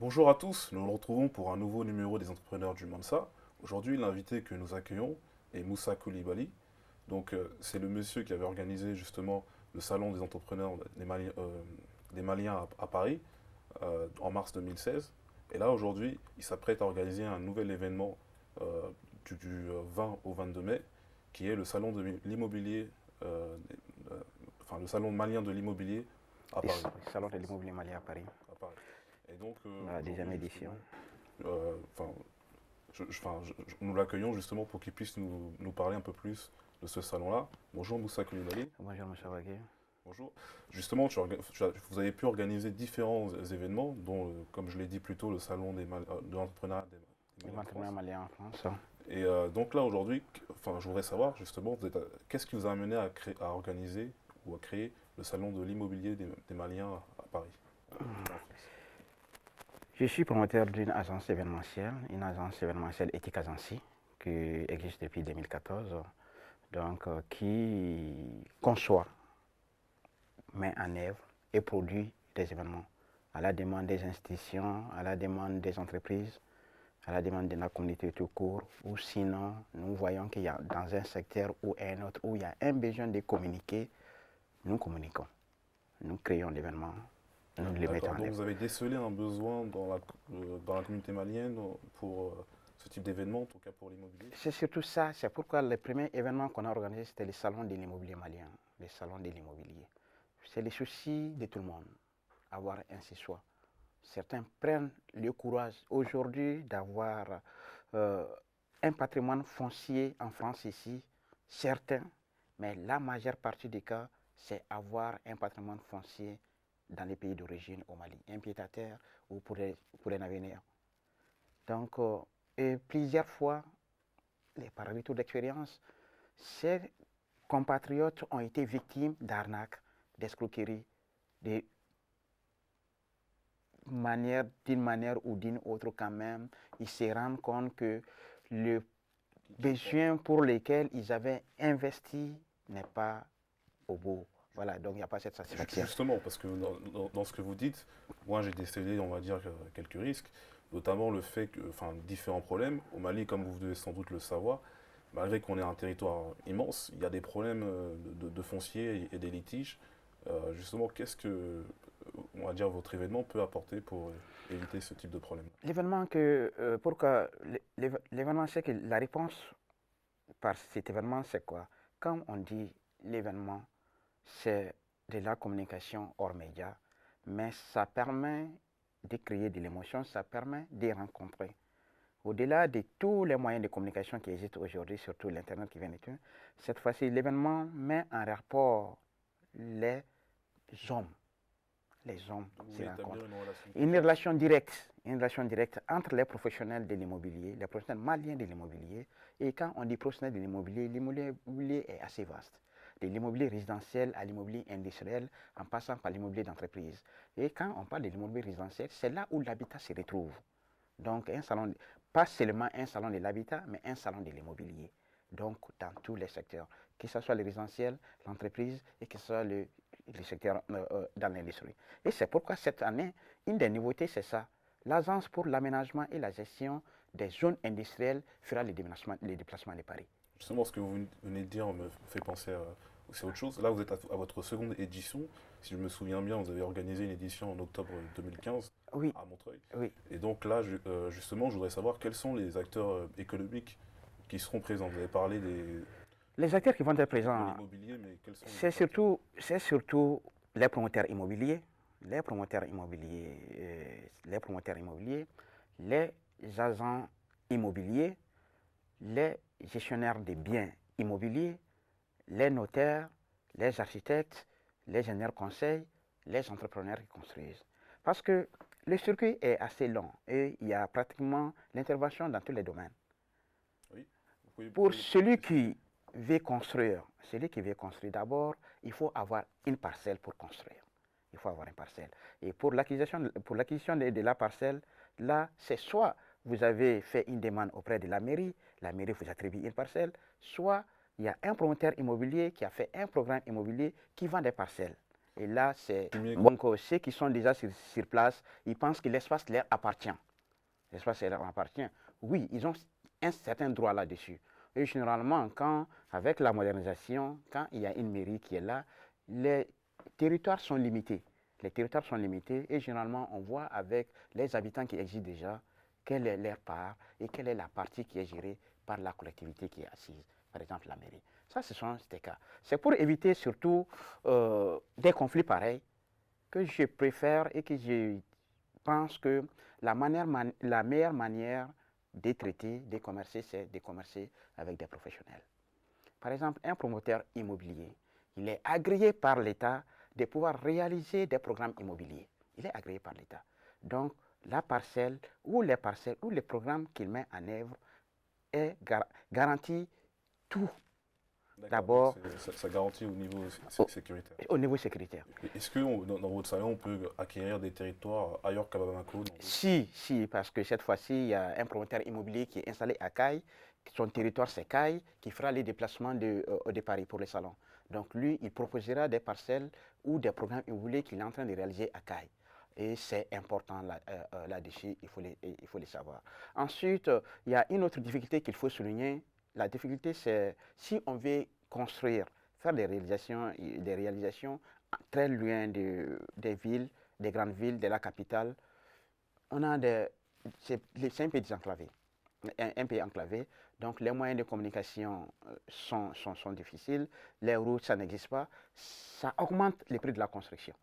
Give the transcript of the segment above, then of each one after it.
Bonjour à tous, nous nous retrouvons pour un nouveau numéro des entrepreneurs du Mansa. Aujourd'hui, l'invité que nous accueillons est Moussa Koulibaly. C'est le monsieur qui avait organisé justement le salon des entrepreneurs des Maliens à Paris en mars 2016. Et là, aujourd'hui, il s'apprête à organiser un nouvel événement du 20 au 22 mai, qui est le salon de l'immobilier, euh, le salon malien de l'immobilier à Le Paris. salon de l'immobilier malien à Paris, À Paris. Et donc, la deuxième aujourd'hui, édition. justement, euh, enfin, nous l'accueillons justement pour qu'il puisse nous parler un peu plus de ce salon-là. Bonjour Moussa Koulibaly. Bonjour, M. Wagé. Bonjour. Justement, vous avez pu organiser différents événements, dont, comme je l'ai dit plus tôt, le salon de l'entrepreneuriat des Le Maliens de entrepreneur France. malien en France. Et donc là, aujourd'hui, je voudrais savoir justement, qu'est-ce qui vous a amené à organiser ou à créer le salon de l'immobilier des Maliens à Paris, en France. Je suis promoteur d'une agence événementielle, une agence événementielle Ethic Agency, qui existe depuis 2014, qui conçoit, met en œuvre et produit des événements à la demande des institutions, à la demande des entreprises, à la demande de la communauté tout court, ou sinon, nous voyons qu'il y a dans un secteur ou un autre où il y a un besoin de communiquer, nous communiquons. Nous créons l'événement, nous le mettons D'accord, en donc œuvre. vous avez décelé un besoin dans la communauté malienne pour ce type d'événement, en tout cas pour l'immobilier. C'est surtout ça, c'est pourquoi le premier événement qu'on a organisé, c'était le salon de l'immobilier malien, le salon de l'immobilier. C'est le souci de tout le monde, avoir un chez soi. Certains prennent le courage aujourd'hui d'avoir euh, un patrimoine foncier en France ici, certains, mais la majeure partie des cas, c'est avoir un patrimoine foncier dans les pays d'origine au Mali, un pied-à-terre ou pour un avenir. Donc, et plusieurs fois, par retour d'expérience, ces compatriotes ont été victimes d'arnaques, d'escroqueries, d'une manière ou d'une autre quand même. Ils se rendent compte que le besoin pour lequel ils avaient investi n'est pas au bout. Voilà, donc il n'y a pas cette satisfaction. Justement, parce que dans ce que vous dites, moi j'ai décelé, on va dire, quelques risques, notamment le fait que, enfin, différents problèmes. Au Mali, comme vous devez sans doute le savoir, malgré qu'on ait un territoire immense, il y a des problèmes de foncier et des litiges. Justement, qu'est-ce que, on va dire, votre événement peut apporter pour éviter ce type de problème? L'événement l'événement, c'est que la réponse par cet événement, c'est quoi? Quand on dit l'événement, c'est de la communication hors média, mais ça permet de créer de l'émotion, ça permet de rencontrer. Au-delà de tous les moyens de communication qui existent aujourd'hui, surtout l'Internet qui vient de tout, cette fois-ci, l'événement met en rapport les hommes. Les hommes Donc vous se voulez établir rencontrent. une relation de confiance? Une relation directe entre les professionnels de l'immobilier, les professionnels maliens de l'immobilier. Et quand on dit professionnels de l'immobilier est assez vaste. De l'immobilier résidentiel à l'immobilier industriel, en passant par l'immobilier d'entreprise. Et quand on parle de l'immobilier résidentiel, c'est là où l'habitat se retrouve. Donc, pas seulement un salon de l'habitat, mais un salon de l'immobilier. Donc, dans tous les secteurs, que ce soit le résidentiel, l'entreprise et que ce soit le secteur dans l'industrie. Et c'est pourquoi cette année, une des nouveautés, c'est ça. L'Agence pour l'aménagement et la gestion des zones industrielles fera les déplacements de Paris. Justement, ce que vous venez de dire me fait penser à aussi autre chose. Là, vous êtes à votre seconde édition. Si je me souviens bien, vous avez organisé une édition en octobre 2015 Oui, à Montreuil. oui. Et donc là, justement, je voudrais savoir quels sont les acteurs économiques qui seront présents. Vous avez parlé Les acteurs qui vont être de présents, l'immobilier, mais quels sont les c'est autres acteurs? surtout les promoteurs immobiliers, les promoteurs immobiliers, les promoteurs immobiliers, les agents immobiliers, les gestionnaires de biens immobiliers, les notaires, les architectes, les ingénieurs conseils, les entrepreneurs qui construisent. Parce que le circuit est assez long et il y a pratiquement l'intervention dans tous les domaines. Oui, vous Pour pouvez celui préciser. qui veut construire d'abord, il faut avoir une parcelle pour construire. Il faut avoir une parcelle. Et pour l'acquisition de la parcelle, là, c'est soit vous avez fait une demande auprès de la mairie vous attribue une parcelle, soit il y a un promoteur immobilier qui a fait un programme immobilier qui vend des parcelles. Et là, c'est... Fumier, Donc, ceux qui sont déjà sur place, ils pensent que l'espace leur appartient. L'espace leur appartient. Oui, ils ont un certain droit là-dessus. Et généralement, avec la modernisation, quand il y a une mairie qui est là, les territoires sont limités. Les territoires sont limités et généralement, on voit avec les habitants qui existent déjà quelle est leur part et quelle est la partie qui est gérée par la collectivité qui est assise, par exemple la mairie. Ça, ce sont ces cas. C'est pour éviter surtout des conflits pareils que je préfère et que je pense que la meilleure manière de traiter, de commercer, c'est de commercer avec des professionnels. Par exemple, un promoteur immobilier, il est agréé par l'État de pouvoir réaliser des programmes immobiliers. Il est agréé par l'État. Donc, la parcelle ou les programmes qu'il met en œuvre est garanti tout. D'abord, ça garantit au niveau sécuritaire. au niveau sécuritaire. Est-ce que dans votre salon, on peut acquérir des territoires ailleurs qu'à Bamako? Si, parce que cette fois-ci, il y a un promoteur immobilier qui est installé à Caille. Son territoire, c'est Caille, qui fera les déplacements de Paris pour les salons. Donc lui, il proposera des parcelles ou des programmes immobiliers qu'il est en train de réaliser à Caille. Et c'est important là-dessus, il faut les savoir. Ensuite, il y a une autre difficulté qu'il faut souligner. La difficulté, c'est si on veut construire, faire des réalisations très loin des villes, des grandes villes, de la capitale, c'est un pays désenclavé, un pays enclavé, donc les moyens de communication sont difficiles, les routes, ça n'existe pas, ça augmente les prix de la construction.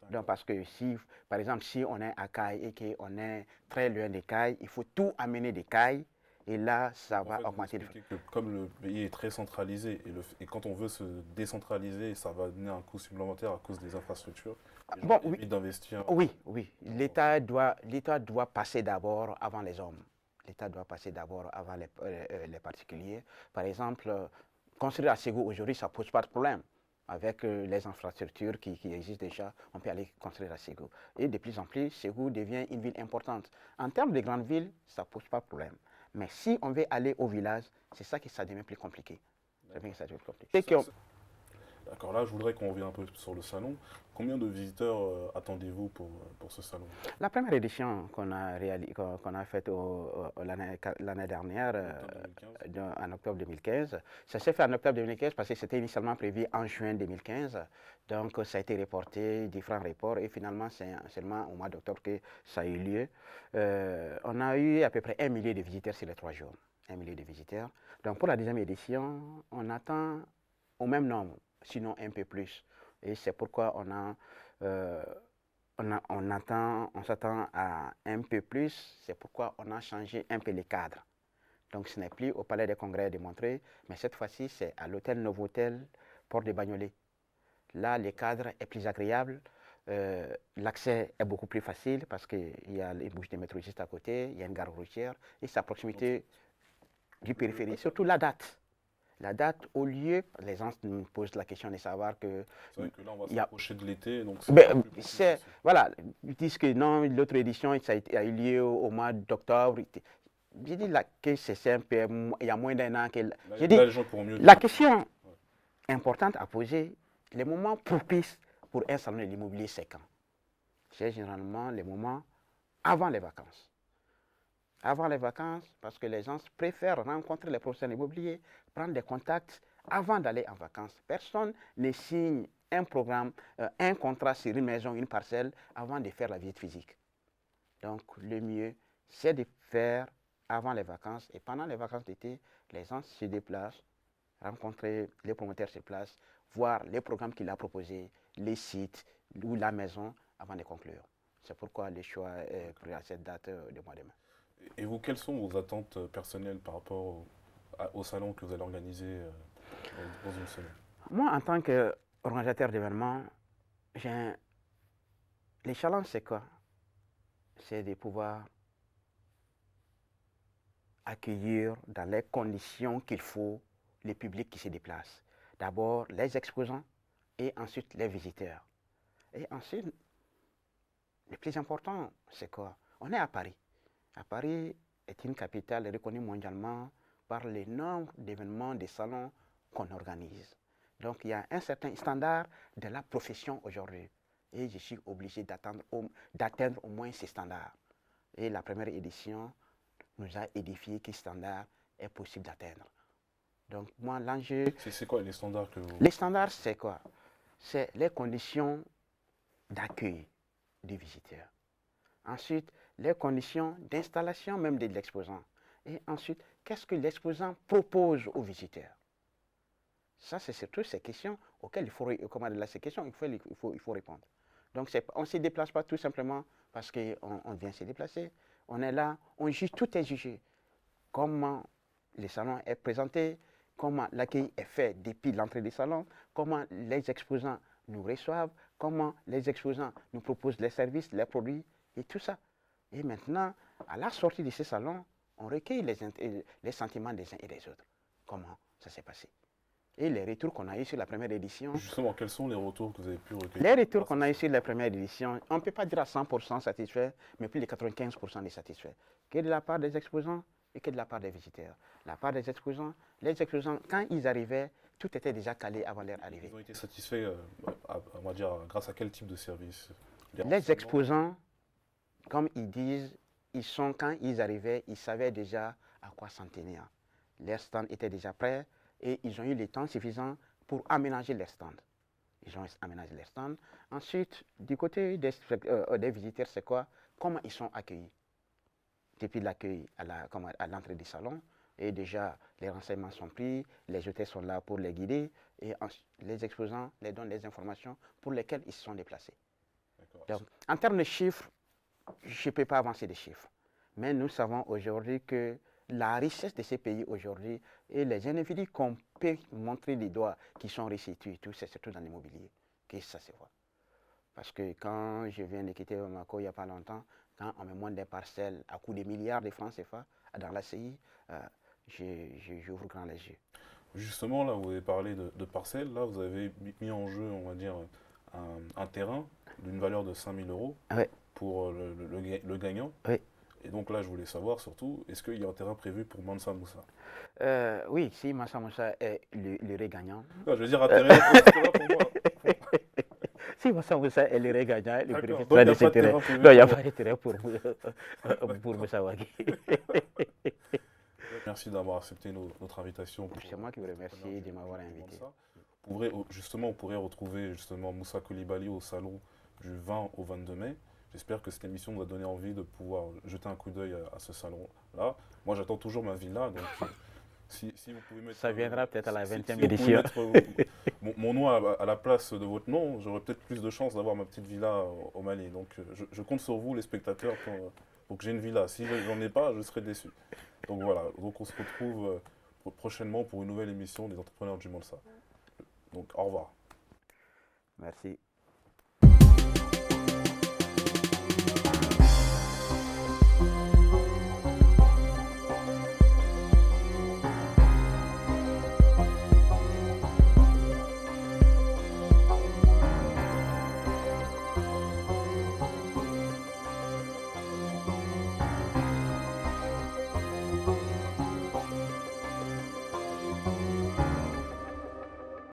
Donc parce que si, par exemple, si on est à Caille et qu'on est très loin des Cailles, il faut tout amener des Cailles, et là, ça va augmenter le prix. Comme le pays est très centralisé, et quand on veut se décentraliser, ça va donner un coût supplémentaire à cause des infrastructures. Bon, oui, d'investir. Oui. L'État doit passer d'abord avant les hommes. L'État doit passer d'abord avant les particuliers. Par exemple, construire à Ségou aujourd'hui, ça ne pose pas de problème. Avec les infrastructures qui existent déjà, on peut aller construire à Ségou. Et de plus en plus, Ségou devient une ville importante. En termes de grandes villes, ça ne pose pas de problème. Mais si on veut aller au village, c'est ça que ça devient plus compliqué. D'accord, là je voudrais qu'on revienne un peu sur le salon. Combien de visiteurs attendez-vous pour ce salon? La première édition qu'on a faite l'année dernière, en octobre 2015, ça s'est fait en octobre 2015 parce que c'était initialement prévu en juin 2015. Donc ça a été reporté, différents reports, et finalement c'est seulement au mois d'octobre que ça a eu lieu. On a eu à peu près 1 millier de visiteurs sur les 3 jours. 1 millier de visiteurs. Donc pour la deuxième édition, on attend au même nombre, sinon un peu plus. Et c'est pourquoi on s'attend à un peu plus. C'est pourquoi on a changé un peu les cadres. Donc ce n'est plus au Palais des Congrès de Montreuil, mais cette fois-ci c'est à l'hôtel Novotel Port de Bagnolet. Là, le cadre est plus agréable. L'accès est beaucoup plus facile parce qu'il y a les bouches de métro juste à côté, il y a une gare routière et c'est à proximité du périphérique. Surtout la date. La date au lieu, les gens nous posent la question de savoir que... C'est vrai que là, on va s'approcher de l'été, donc voilà, ils disent que non, l'autre édition, ça a eu lieu au mois d'octobre. J'ai dit là, que c'est un peu, il y a moins d'un an. J'ai dit, la question importante à poser, les moments propices pour un salon de l'immobilier, c'est quand? C'est généralement les moments avant les vacances. Avant les vacances, parce que les gens préfèrent rencontrer les professionnels immobiliers, prendre des contacts avant d'aller en vacances. Personne ne signe un programme, un contrat sur une maison, une parcelle, avant de faire la visite physique. Donc, le mieux, c'est de faire avant les vacances. Et pendant les vacances d'été, les gens se déplacent, rencontrer les promoteurs sur place, voir les programmes qu'il a proposés, les sites ou la maison avant de conclure. C'est pourquoi le choix est pris à cette date du mois de mai. Et vous, quelles sont vos attentes personnelles par rapport au salon que vous allez organiser dans une semaine? Moi, en tant qu'organisateur d'événements, les challenges, c'est quoi? C'est de pouvoir accueillir dans les conditions qu'il faut les publics qui se déplacent. D'abord, les exposants et ensuite les visiteurs. Et ensuite, le plus important, c'est quoi? On est à Paris. Paris est une capitale reconnue mondialement par le nombre d'événements, de salons qu'on organise. Donc, il y a un certain standard de la profession aujourd'hui. Et je suis obligé d'atteindre au moins ces standards. Et la première édition nous a édifié que ce standard est possible d'atteindre. Donc, moi, l'enjeu... C'est quoi les standards que vous... Les standards, c'est quoi? C'est les conditions d'accueil du visiteur. Ensuite, les conditions d'installation même de l'exposant. Et ensuite, qu'est-ce que l'exposant propose aux visiteurs? Ça, c'est surtout ces questions auxquelles il faut, ces questions, il faut répondre. Donc, on ne se déplace pas tout simplement parce qu'on vient se déplacer. On est là, on juge, tout est jugé. Comment le salon est présenté, comment l'accueil est fait depuis l'entrée du salon, comment les exposants nous reçoivent, comment les exposants nous proposent les services, les produits et tout ça. Et maintenant, à la sortie de ce salon, on recueille les sentiments des uns et des autres. Comment ça s'est passé? Et les retours qu'on a eu sur la première édition. Justement, quels sont les retours que vous avez pu recueillir? Les retours qu'on a eu sur la première édition, on ne peut pas dire à 100% satisfait, mais plus de 95% des satisfaits. Que de la part des exposants et que de la part des visiteurs. La part des exposants, les exposants, quand ils arrivaient, tout était déjà calé avant leur arrivée. Ils ont été satisfaits, on va dire, grâce à quel type de service? Les exposants, comme ils disent, quand ils arrivaient, ils savaient déjà à quoi s'en tenir. Leurs stands étaient déjà prêts et ils ont eu le temps suffisant pour aménager leurs stands. Ils ont aménagé les stands. Ensuite, du côté des visiteurs, c'est quoi? Comment ils sont accueillis? Depuis l'accueil à l'entrée du salon, et déjà les renseignements sont pris, les hôtesses sont là pour les guider, et les exposants les donnent les informations pour lesquelles ils se sont déplacés. Donc, en termes de chiffres, je ne peux pas avancer des chiffres. Mais nous savons aujourd'hui que la richesse de ces pays aujourd'hui et les individus qu'on peut montrer les doigts qui sont riches et tout, c'est surtout dans l'immobilier que ça se voit. Parce que quand je viens de quitter Bamako il n'y a pas longtemps, quand on me montre des parcelles à coût de milliards de francs CFA dans la CI, j'ouvre grand les yeux. Justement, là, vous avez parlé de parcelles. Là, vous avez mis en jeu, on va dire, un terrain d'une valeur de 5 000 euros pour le gagnant. Oui. Et donc là, je voulais savoir surtout, est-ce qu'il y a un terrain prévu pour Mansa Moussa? Oui, si Mansa Moussa est le gagnant. Non, je veux dire un terrain pour moi. Si Mansa Moussa est le gagnant, le bénéficiaire de ce terrain. Non, il n'y a pas de terrain pour Moussa Wagui. Merci d'avoir accepté notre invitation. C'est moi qui vous remercie de m'avoir invité. On pourrait retrouver justement Moussa Coulibaly au salon du 20 au 22 mai. J'espère que cette émission nous a donné envie de pouvoir jeter un coup d'œil à ce salon-là. Moi, j'attends toujours ma villa, donc si vous pouvez mettre... Ça viendra peut-être à la 20e édition. Mon nom à la place de votre nom, j'aurai peut-être plus de chances d'avoir ma petite villa au Mali. Donc, je compte sur vous, les spectateurs, pour que j'ai une villa. Si je n'en ai pas, je serai déçu. Donc voilà, donc on se retrouve prochainement pour une nouvelle émission des Entrepreneurs du Monsa. Donc, au revoir. Merci.